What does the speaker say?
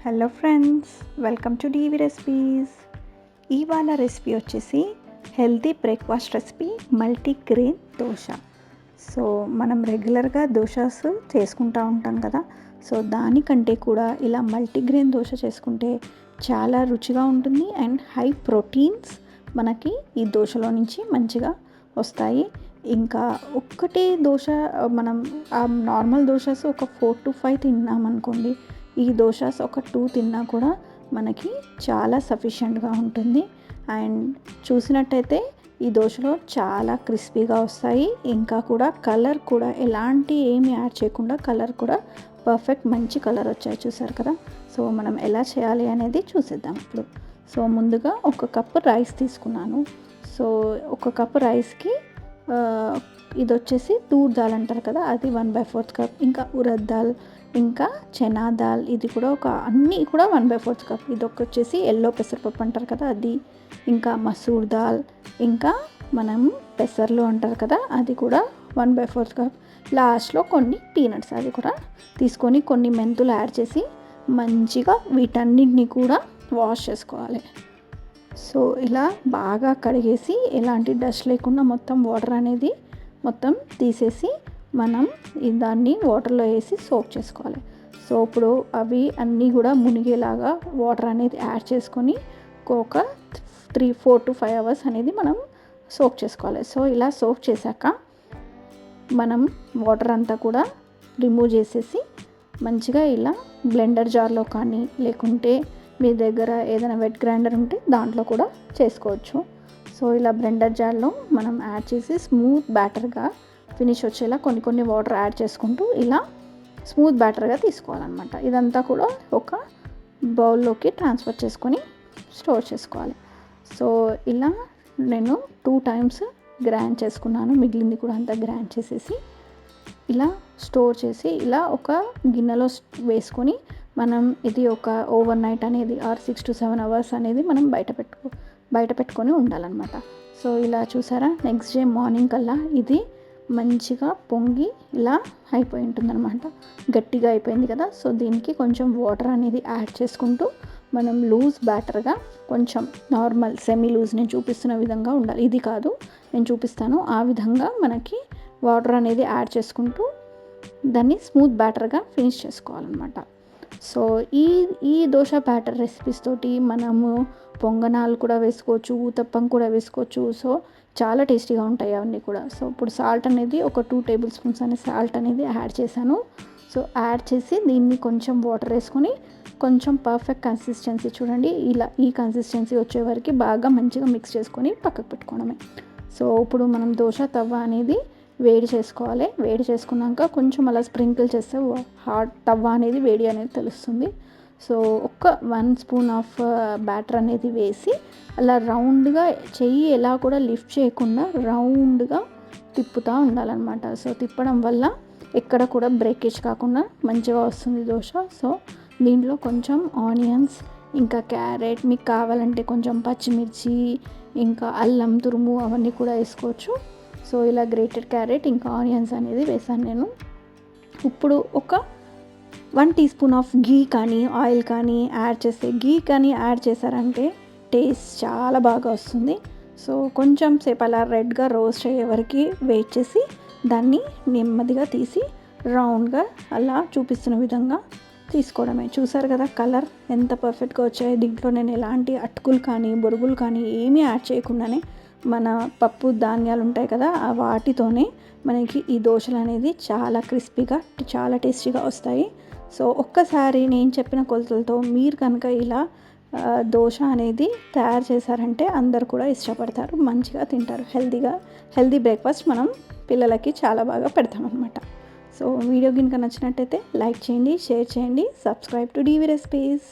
Hello friends, welcome to DV recipes. ఇవాళ recipe వచ్చేసి healthy breakfast recipe multigrain dosa. So మనం రెగ్యులర్గా దోశస్ చేసుకుంటూ ఉంటాం కదా. సో దానికంటే కూడా ఇలా మల్టీగ్రెయిన్ దోశ చేసుకుంటే చాలా రుచిగా ఉంటుంది అండ్ హై ప్రోటీన్స్ మనకి ఈ దోశలో నుంచి మంచిగా వస్తాయి. ఇంకా ఒక్కటే దోశ మనం నార్మల్ దోశస్ ఒక 4 to 5 తిన్నామనుకోండి, ఈ దోశస్ ఒక 2 తిన్నా కూడా మనకి చాలా సఫిషియెంట్గా ఉంటుంది. అండ్ చూసినట్టయితే ఈ దోశలో చాలా క్రిస్పీగా వస్తాయి. ఇంకా కూడా కలర్ కూడా ఎలాంటి ఏమి యాడ్ చేయకుండా కలర్ కూడా పర్ఫెక్ట్ మంచి కలర్ వచ్చాయి, చూసారు కదా. సో మనం ఎలా చేయాలి అనేది చూసేద్దాం ఇప్పుడు. సో ముందుగా 1 కప్పు రైస్ తీసుకున్నాను. సో 1 కప్పు రైస్కి ఇది వచ్చేసి తూర్ దాల్ అంటారు కదా, అది 1/4 కప్. ఇంకా ఉరద్ దాల్, ఇంకా చనా దాల్, ఇది కూడా అన్నీ కూడా 1/4 కప్. ఇది వచ్చేసి ఎల్లో పెసరపప్పు అంటారు కదా, అది. ఇంకా మసూర్ దాల్, ఇంకా మనం పెసర్లు అంటారు కదా, అది కూడా 1/4 కప్. లాస్ట్లో కొన్ని పీనట్స్, అది కూడా తీసుకొని కొన్ని మెంతులు యాడ్ చేసి మంచిగా వీటన్నిటిని కూడా వాష్ చేసుకోవాలి. సో ఇలా బాగా కడిగేసి ఎలాంటి డస్ట్ లేకుండా మొత్తం వాటర్ అనేది మొత్తం తీసేసి మనం దాన్ని వాటర్లో వేసి సోక్ చేసుకోవాలి. సో ఇప్పుడు అవి అన్నీ కూడా మునిగేలాగా వాటర్ అనేది యాడ్ చేసుకొని ఒక 4 to 5 అవర్స్ అనేది మనం సోక్ చేసుకోవాలి. సో ఇలా సోక్ చేశాక మనం వాటర్ అంతా కూడా రిమూవ్ చేసేసి మంచిగా ఇలా బ్లెండర్ జార్లో కానీ, లేకుంటే మీ దగ్గర ఏదైనా వెట్ గ్రైండర్ ఉంటే దాంట్లో కూడా చేసుకోవచ్చు. సో ఇలా బ్లెండర్ జార్లో మనం యాడ్ చేసి స్మూత్ బ్యాటర్గా ఫినిష్ వచ్చేలా కొన్ని వాటర్ యాడ్ చేసుకుంటూ ఇలా స్మూత్ బ్యాటర్గా తీసుకోవాలన్నమాట. ఇదంతా కూడా ఒక బౌల్లోకి ట్రాన్స్ఫర్ చేసుకొని స్టోర్ చేసుకోవాలి. సో ఇలా నేను 2 times గ్రైండ్ చేసుకున్నాను. మిగిలింది కూడా అంతా గ్రైండ్ చేసేసి ఇలా స్టోర్ చేసి ఇలా ఒక గిన్నెలో వేసుకొని మనం ఇది ఒక ఓవర్ నైట్ అనేది 6 to 7 అవర్స్ అనేది మనం బయట పెట్టుకొని ఉండాలన్నమాట. సో ఇలా చూసారా, నెక్స్ట్ డే మార్నింగ్ కల్లా ఇది మంచిగా పొంగి ఇలా అయిపోయి ఉంటుందన్నమాట. గట్టిగా అయిపోయింది కదా. సో దీనికి కొంచెం వాటర్ అనేది యాడ్ చేసుకుంటూ మనం లూజ్ బ్యాటర్గా, కొంచెం నార్మల్ సెమీ లూజ్ నేను చూపిస్తున్న విధంగా ఉండాలి. ఇది కాదు, నేను చూపిస్తాను ఆ విధంగా మనకి వాటర్ అనేది యాడ్ చేసుకుంటూ దాన్ని స్మూత్ బ్యాటర్గా ఫినిష్ చేసుకోవాలన్నమాట. సో ఈ దోశ బ్యాటర్ రెసిపీస్ తోటి మనము పొంగనాలు కూడా వేసుకోవచ్చు, ఊతప్పం కూడా వేసుకోవచ్చు. సో చాలా టేస్టీగా ఉంటాయి అవన్నీ కూడా. సో ఇప్పుడు సాల్ట్ అనేది ఒక 2 tablespoons అనే సాల్ట్ అనేది యాడ్ చేశాను. సో యాడ్ చేసి దీన్ని కొంచెం వాటర్ వేసుకొని కొంచెం పర్ఫెక్ట్ కన్సిస్టెన్సీ చూడండి, ఇలా ఈ కన్సిస్టెన్సీ వచ్చే వరకు బాగా మంచిగా మిక్స్ చేసుకొని పక్కకు పెట్టుకోవడమే. సో ఇప్పుడు మనం దోశ తవ్వ అనేది వేడి చేసుకోవాలి. వేడి చేసుకున్నాక కొంచెం అలా స్ప్రింకిల్ చేస్తే హాట్ తవ్వ అనేది వేడి అనేది తెలుస్తుంది. సో 1 spoon ఆఫ్ బ్యాటర్ అనేది వేసి అలా రౌండ్గా చెయ్యి ఎలా కూడా లిఫ్ట్ చేయకుండా రౌండ్గా తిప్పుతూ ఉండాలన్నమాట. సో తిప్పడం వల్ల ఎక్కడ కూడా బ్రేకేజ్ కాకుండా మంచిగా వస్తుంది దోశ. సో దీంట్లో కొంచెం ఆనియన్స్, ఇంకా క్యారెట్, మీకు కావాలంటే కొంచెం పచ్చిమిర్చి, ఇంకా అల్లం తురుము అవన్నీ కూడా వేసుకోవచ్చు. సో ఇలా గ్రేటెడ్ క్యారెట్ ఇంకా ఆనియన్స్ అనేది వేసాను నేను. ఇప్పుడు ఒక 1 teaspoon ఆఫ్ గీ కానీ ఆయిల్ కానీ యాడ్ చేస్తే, గీ కానీ యాడ్ చేశారంటే టేస్ట్ చాలా బాగా వస్తుంది. సో కొంచెం సేపు అలా రెడ్గా రోస్ట్ అయ్యే వరకు వెయిట్ చేసి దాన్ని నెమ్మదిగా తీసి రౌండ్గా అలా చూపిస్తున్న విధంగా తీసుకోవడమే. చూసారు కదా కలర్ ఎంత పర్ఫెక్ట్గా వచ్చాయి. దీంట్లో నేను ఎలాంటి అటుకులు కానీ బొరుగులు కానీ ఏమీ యాడ్ చేయకుండానే మన పప్పు ధాన్యాలు ఉంటాయి కదా, ఆ వాటితోనే మనకి ఈ దోశలు అనేది చాలా క్రిస్పీగా చాలా టేస్టీగా వస్తాయి. సో ఒక్కసారి నేను చెప్పిన కొలతలతో మీరు కనుక ఇలా దోశ అనేది తయారు చేశారంటే అందరు కూడా ఇష్టపడతారు, మంచిగా తింటారు. హెల్దీ బ్రేక్ఫాస్ట్ మనం పిల్లలకి చాలా బాగా పెడతామన్నమాట. సో వీడియో కనుక నచ్చినట్టయితే లైక్ చేయండి, షేర్ చేయండి, సబ్స్క్రైబ్ టు డీవీ రెసిపీస్.